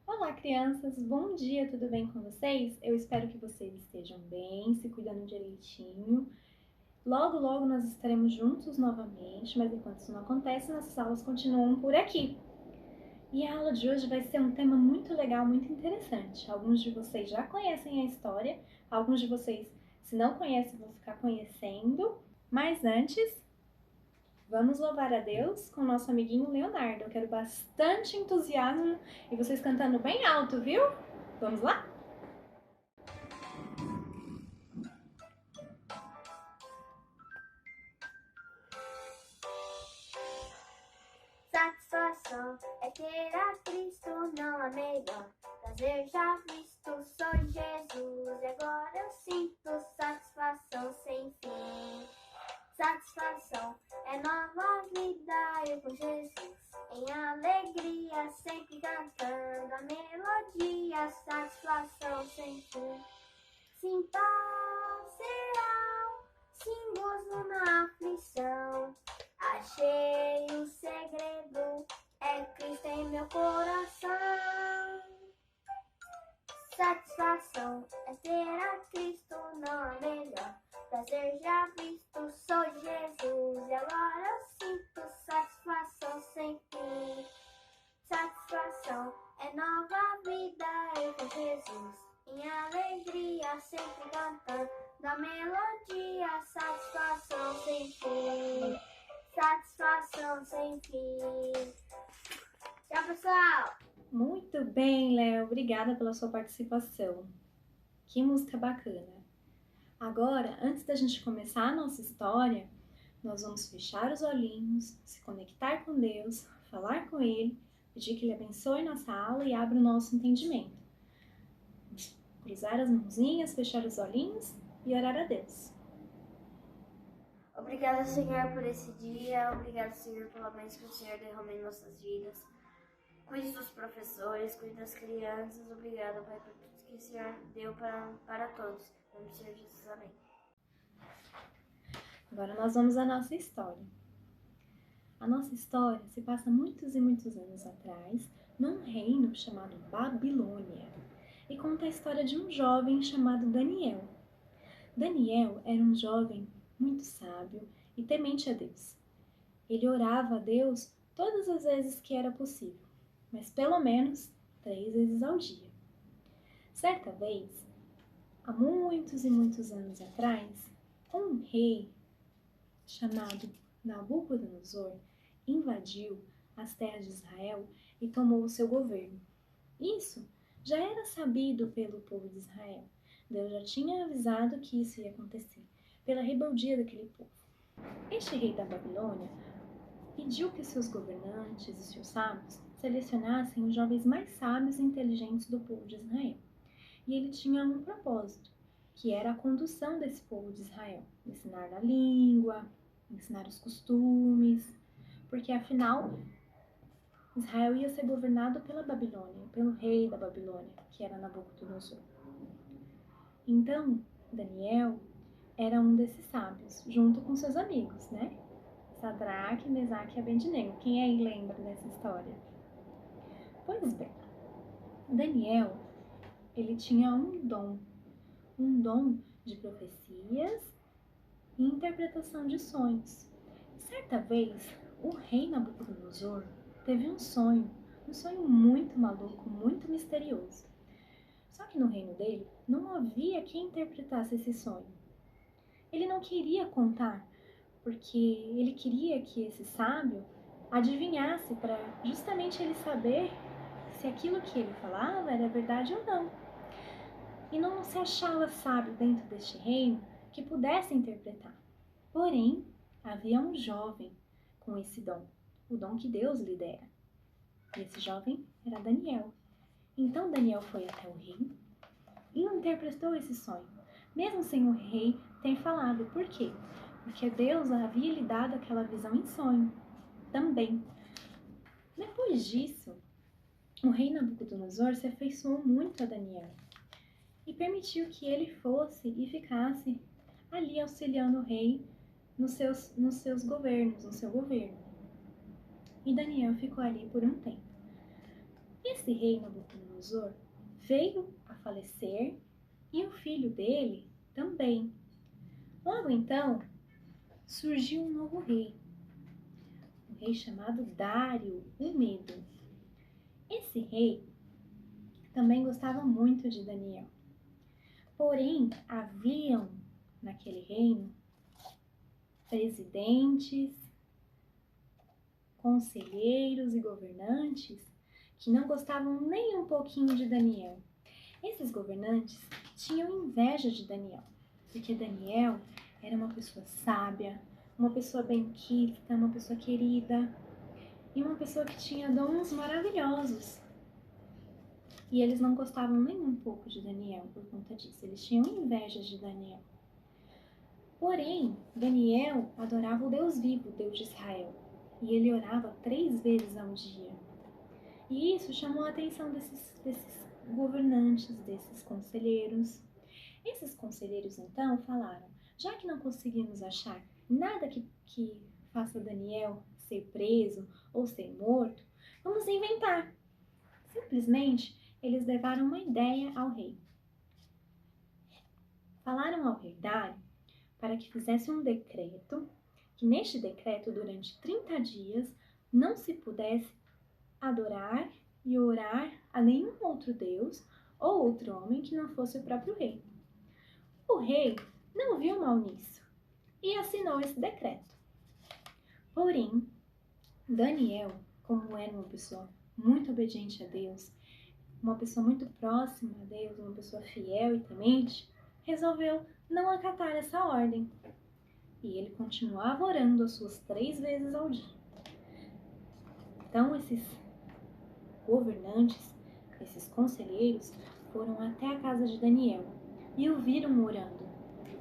Olá, crianças! Bom dia, tudo bem com vocês? Eu espero que vocês estejam bem, se cuidando direitinho. Logo, logo nós estaremos juntos novamente, mas enquanto isso não acontece, nossas aulas continuam por aqui. E a aula de hoje vai ser um tema muito legal, muito interessante. Alguns de vocês já conhecem a história, alguns de vocês, se não conhecem, vão ficar conhecendo. Mas antes, vamos louvar a Deus com o nosso amiguinho Leonardo. Eu quero bastante entusiasmo e vocês cantando bem alto, viu? Vamos lá? Satisfação é ter a Cristo, não há melhor. Prazer já visto, sou Jesus, e agora eu sinto satisfação sem fim. Satisfação é nova vida, eu com Jesus, em alegria, sempre cantando a melodia. Satisfação sem fim. Sim, paz será, sim, gozo na aflição. Achei o segredo, é Cristo em meu coração. Satisfação é ter a Cristo, não há melhor. Prazer já visto, sou Jesus, e agora eu sinto satisfação sem fim. Satisfação é nova vida, eu com Jesus, em alegria, sempre cantando da melodia. Satisfação sem fim. Satisfação sem fim. Tchau, pessoal! Muito bem, Léo. Obrigada pela sua participação. Que música bacana. Agora, antes da gente começar a nossa história, nós vamos fechar os olhinhos, se conectar com Deus, falar com Ele, pedir que Ele abençoe nossa aula e abra o nosso entendimento. Cruzar as mãozinhas, fechar os olhinhos e orar a Deus. Obrigada, Senhor, por esse dia. Obrigada, Senhor, pela bênção que o Senhor derrama em nossas vidas. Cuide dos professores, cuide das crianças. Obrigada, Pai, por tudo que o Senhor deu para todos. Em nome do Senhor Jesus, amém. Agora nós vamos à nossa história. A nossa história se passa muitos e muitos anos atrás, num reino chamado Babilônia, e conta a história de um jovem chamado Daniel. Daniel era um jovem muito sábio e temente a Deus. Ele orava a Deus todas as vezes que era possível, mas pelo menos 3 vezes ao dia. Certa vez, há muitos e muitos anos atrás, um rei chamado Nabucodonosor invadiu as terras de Israel e tomou o seu governo. Isso já era sabido pelo povo de Israel. Deus já tinha avisado que isso ia acontecer, pela rebeldia daquele povo. Este rei da Babilônia pediu que seus governantes e seus sábios selecionassem os jovens mais sábios e inteligentes do povo de Israel. E ele tinha um propósito, que era a condução desse povo de Israel, ensinar a língua, ensinar os costumes, porque afinal Israel ia ser governado pela Babilônia, pelo rei da Babilônia, que era Nabucodonosor. Então, Daniel era um desses sábios, junto com seus amigos, né? Sadraque, Mesaque e Abednego. Quem aí lembra dessa história? Pois bem, Daniel, ele tinha um dom de profecias e interpretação de sonhos. Certa vez, o rei Nabucodonosor teve um sonho muito maluco, muito misterioso. Só que no reino dele não havia quem interpretasse esse sonho. Ele não queria contar, porque ele queria que esse sábio adivinhasse para justamente ele saber se aquilo que ele falava era verdade ou não. E não se achava sábio dentro deste reino que pudesse interpretar. Porém, havia um jovem com esse dom, o dom que Deus lhe dera. E esse jovem era Daniel. Então Daniel foi até o rei e interpretou esse sonho, mesmo sem o rei ter falado. Por quê? Porque Deus havia lhe dado aquela visão em sonho também. Depois disso, o rei Nabucodonosor se afeiçoou muito a Daniel e permitiu que ele fosse e ficasse ali auxiliando o rei nos seus governos, no seu governo. E Daniel ficou ali por um tempo. Esse rei Nabucodonosor Nabucodonosor veio a falecer e o filho dele também. Logo então, surgiu um novo rei, um rei chamado Dário, o Medo. Esse rei também gostava muito de Daniel. Porém, haviam naquele reino presidentes, conselheiros e governantes que não gostavam nem um pouquinho de Daniel. Esses governantes tinham inveja de Daniel, porque Daniel era uma pessoa sábia, uma pessoa benquista, uma pessoa querida e uma pessoa que tinha dons maravilhosos. E eles não gostavam nem um pouco de Daniel por conta disso, eles tinham inveja de Daniel. Porém, Daniel adorava o Deus vivo, o Deus de Israel, e ele orava 3 vezes ao dia. E isso chamou a atenção desses governantes, desses conselheiros. Esses conselheiros então falaram: já que não conseguimos achar nada que faça Daniel ser preso ou ser morto, vamos inventar. Simplesmente, eles levaram uma ideia ao rei. Falaram ao rei Dário para que fizesse um decreto, que neste decreto, durante 30 dias, não se pudesse adorar e orar a nenhum outro Deus ou outro homem que não fosse o próprio rei. O rei não viu mal nisso e assinou esse decreto. Porém, Daniel, como era uma pessoa muito obediente a Deus, uma pessoa muito próxima a Deus, uma pessoa fiel e temente, resolveu não acatar essa ordem. E ele continuava orando as suas 3 vezes ao dia. Então, esses governantes, esses conselheiros, foram até a casa de Daniel e o viram orando.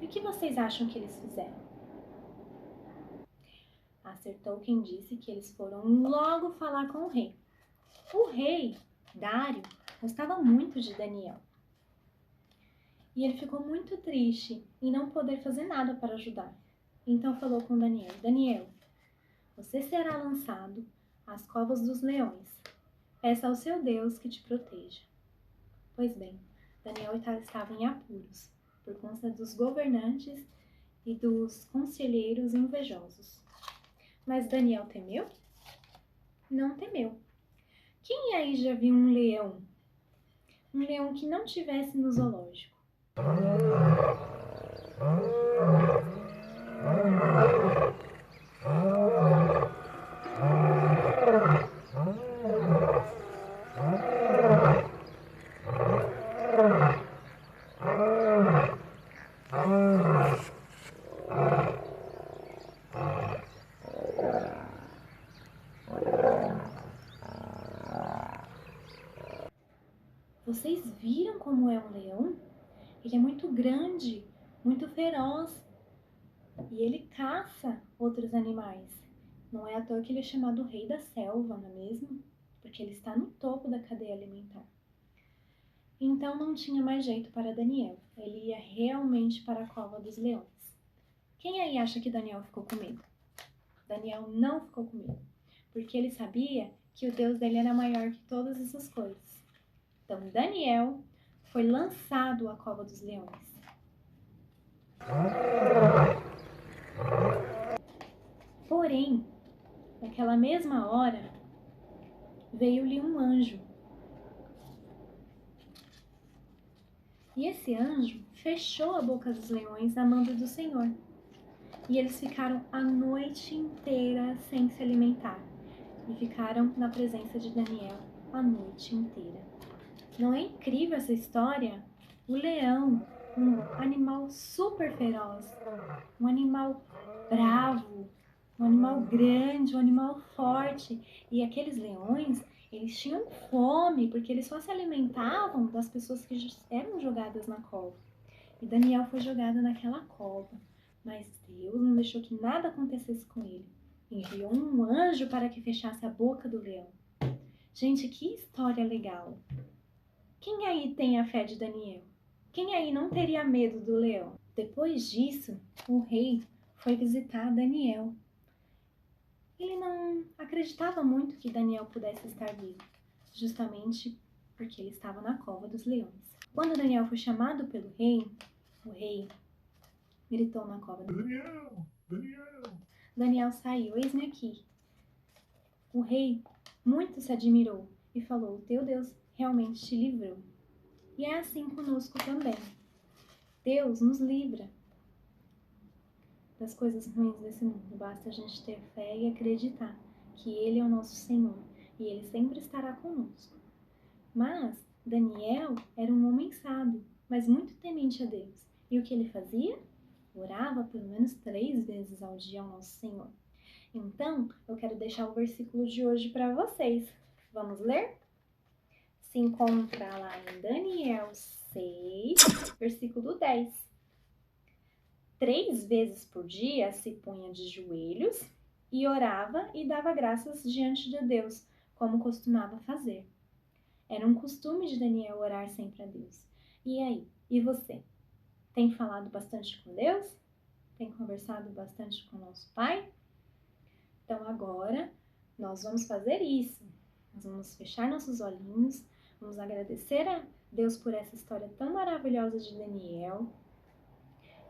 E o que vocês acham que eles fizeram? Acertou quem disse que eles foram logo falar com o rei. O rei, Dário, gostava muito de Daniel. E ele ficou muito triste em não poder fazer nada para ajudar. Então falou com Daniel: Daniel, você será lançado às covas dos leões. Peça ao seu Deus que te proteja. Pois bem, Daniel estava em apuros por conta dos governantes e dos conselheiros invejosos. Mas Daniel temeu? Não temeu. Quem aí já viu um leão? Um leão que não tivesse no zoológico? Vocês viram como é um leão? Ele é muito grande, muito feroz e ele caça outros animais. Não é à toa que ele é chamado rei da selva, não é mesmo? Porque ele está no topo da cadeia alimentar. Então não tinha mais jeito para Daniel. Ele ia realmente para a cova dos leões. Quem aí acha que Daniel ficou com medo? Daniel não ficou com medo, porque ele sabia que o Deus dele era maior que todas essas coisas. Então Daniel foi lançado à cova dos leões. Porém, naquela mesma hora, veio-lhe um anjo. E esse anjo fechou a boca dos leões a mando do Senhor. E eles ficaram a noite inteira sem se alimentar. E ficaram na presença de Daniel a noite inteira. Não é incrível essa história? O leão, um animal super feroz, um animal bravo, um animal grande, um animal forte. E aqueles leões, eles tinham fome, porque eles só se alimentavam das pessoas que eram jogadas na cova. E Daniel foi jogado naquela cova, mas Deus não deixou que nada acontecesse com ele. Enviou um anjo para que fechasse a boca do leão. Gente, que história legal! Quem aí tem a fé de Daniel? Quem aí não teria medo do leão? Depois disso, o rei foi visitar Daniel. Ele não acreditava muito que Daniel pudesse estar vivo, justamente porque ele estava na cova dos leões. Quando Daniel foi chamado pelo rei, o rei gritou na cova: Daniel, Daniel! Daniel saiu: eis-me aqui. O rei muito se admirou e falou: teu Deus realmente te livrou. E é assim conosco também. Deus nos livra das coisas ruins desse mundo. Basta a gente ter fé e acreditar que Ele é o nosso Senhor e Ele sempre estará conosco. Mas Daniel era um homem sábio, mas muito temente a Deus. E o que ele fazia? Orava pelo menos 3 vezes ao dia ao nosso Senhor. Então, eu quero deixar o versículo de hoje para vocês. Vamos ler? Se encontra lá em Daniel 6, versículo 10. 3 vezes por dia se punha de joelhos e orava e dava graças diante de Deus, como costumava fazer. Era um costume de Daniel orar sempre a Deus. E aí? E você? Tem falado bastante com Deus? Tem conversado bastante com o nosso Pai? Então agora nós vamos fazer isso. Nós vamos fechar nossos olhinhos, vamos agradecer a Deus por essa história tão maravilhosa de Daniel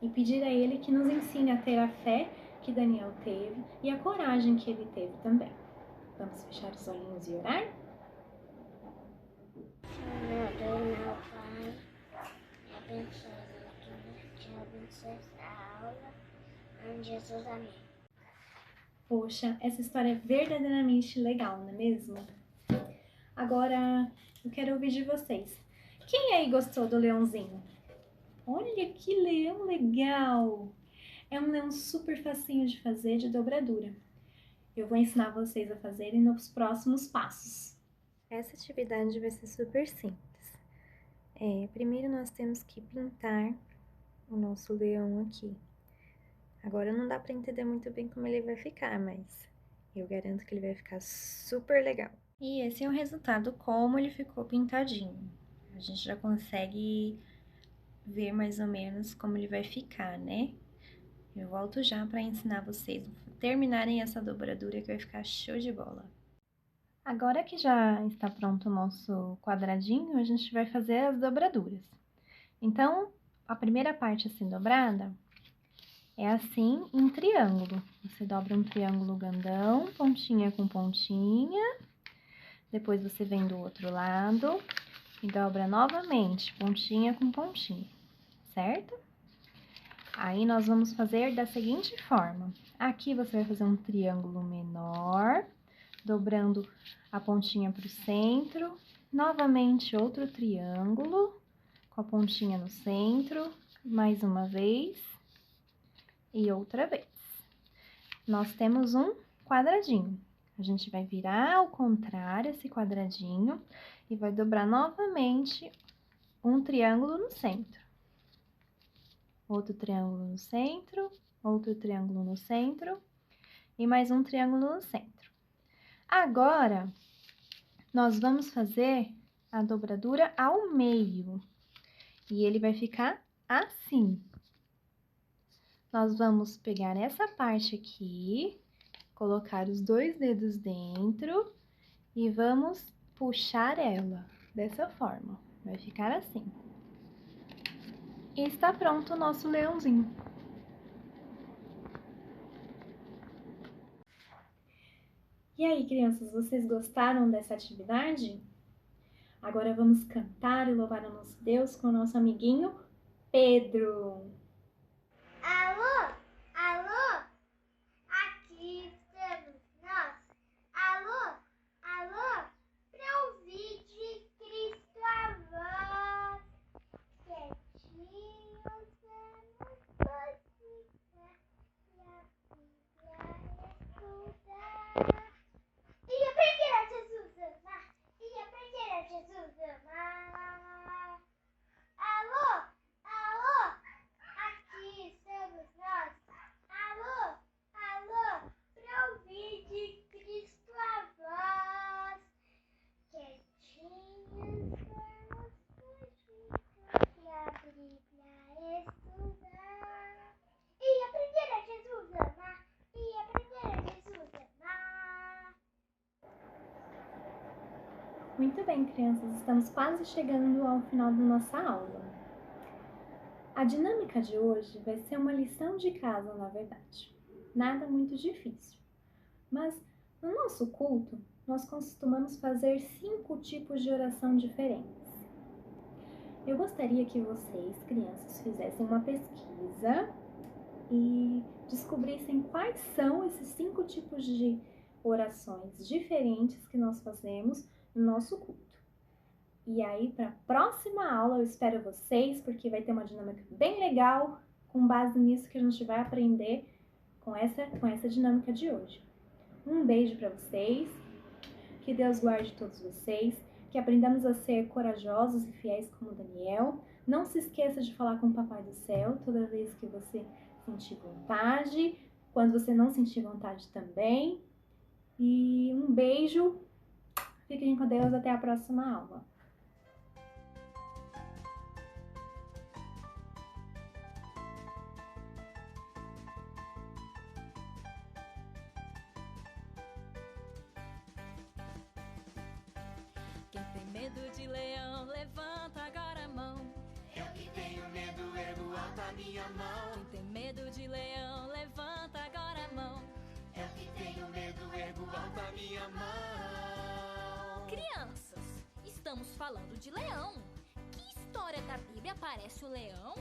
e pedir a Ele que nos ensine a ter a fé que Daniel teve e a coragem que ele teve também. Vamos fechar os olhinhos e orar? Senhor Deus, meu Pai, me abençoe a te abençoe essa aula. Em Jesus, amém. Poxa, essa história é verdadeiramente legal, não é mesmo? Agora, eu quero ouvir de vocês. Quem aí gostou do leãozinho? Olha que leão legal! É um leão super facinho de fazer, de dobradura. Eu vou ensinar vocês a fazerem nos próximos passos. Essa atividade vai ser super simples. Primeiro nós temos que pintar o nosso leão aqui. Agora não dá para entender muito bem como ele vai ficar, mas eu garanto que ele vai ficar super legal. E esse é o resultado como ele ficou pintadinho. A gente já consegue ver mais ou menos como ele vai ficar, né? Eu volto já para ensinar vocês a terminarem essa dobradura que vai ficar show de bola. Agora que já está pronto o nosso quadradinho, a gente vai fazer as dobraduras. Então, a primeira parte assim dobrada é assim em triângulo. Você dobra um triângulo grandão, pontinha com pontinha. Depois você vem do outro lado e dobra novamente, pontinha com pontinha, certo? Aí nós vamos fazer da seguinte forma. Aqui você vai fazer um triângulo menor, dobrando a pontinha para o centro. Novamente outro triângulo, com a pontinha no centro, mais uma vez e outra vez. Nós temos um quadradinho. A gente vai virar ao contrário esse quadradinho e vai dobrar novamente um triângulo no centro. Outro triângulo no centro, outro triângulo no centro e mais um triângulo no centro. Agora, nós vamos fazer a dobradura ao meio e ele vai ficar assim. Nós vamos pegar essa parte aqui, colocar os 2 dedos dentro e vamos puxar ela dessa forma. Vai ficar assim. E está pronto o nosso leãozinho. E aí, crianças, vocês gostaram dessa atividade? Agora vamos cantar e louvar o nosso Deus com o nosso amiguinho Pedro. Alô? Alô? Aqui estamos nós. Alô? Alô? Pra ouvir de Cristo a voz. Quietinhos vamos música e a Bíblia estudar. E aprender a Jesus amar. E aprender a Jesus amar. Alô? Alô? Muito bem, crianças, estamos quase chegando ao final da nossa aula. A dinâmica de hoje vai ser uma lição de casa, na verdade. Nada muito difícil. Mas no nosso culto, nós costumamos fazer 5 tipos de oração diferentes. Eu gostaria que vocês, crianças, fizessem uma pesquisa e descobrissem quais são esses 5 tipos de orações diferentes que nós fazemos no nosso culto. E aí, para a próxima aula, eu espero vocês, porque vai ter uma dinâmica bem legal, com base nisso que a gente vai aprender com essa dinâmica de hoje. Um beijo para vocês, que Deus guarde todos vocês, que aprendamos a ser corajosos e fiéis como Daniel. Não se esqueça de falar com o Papai do Céu toda vez que você sentir vontade, quando você não sentir vontade também. E um beijo, fiquem com Deus, até a próxima aula. Quem tem medo de leão, levanta agora a mão. Eu que tenho medo, ergo alta a minha mão. Quem tem medo de leão, levanta agora a mão. Eu que tenho medo, ergo alta a minha mão. Crianças, estamos falando de leão. Que história da Bíblia aparece o leão?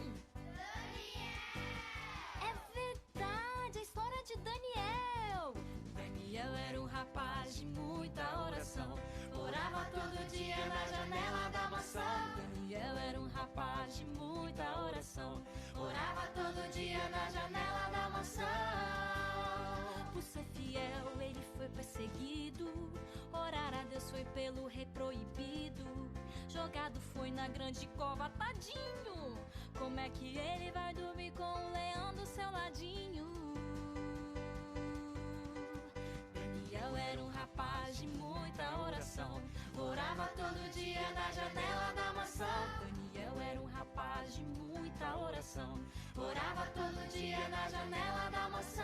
É verdade, a história de Daniel. Daniel era um rapaz de muita oração. Orava todo dia na janela da maçã. Daniel era um rapaz de muita oração. Orava todo dia na janela da maçã. Por ser fiel, ele foi perseguido. Orar a Deus foi pelo rei proibido. Jogado foi na grande cova, tadinho. Como é que ele vai dormir com o leão do seu ladinho? Daniel era um rapaz de muita oração. Orava todo dia na janela da maçã. Daniel era um rapaz de muita oração. Orava todo dia na janela da maçã.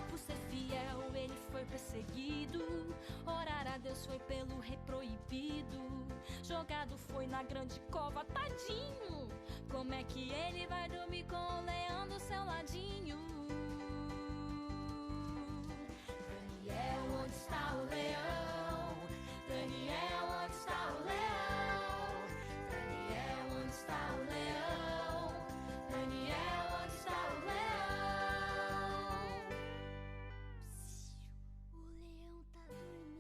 Por ser fiel, ele foi perseguido. Orar a Deus foi pelo rei proibido. Jogado foi na grande cova, tadinho. Como é que ele vai dormir com o leão do seu ladinho? Daniel, onde está o leão? Daniel, onde está o leão? Daniel, onde está o leão? Daniel, onde está o leão? O leão tá dormindo.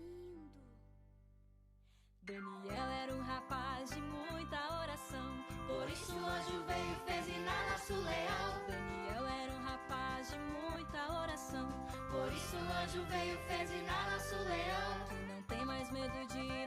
Daniel era um rapaz de muita oração. Por isso o anjo veio e fez inar nosso leão. Daniel era um rapaz de muita oração. Por isso o anjo veio e fez inar nosso leão. Quem não tem mais medo de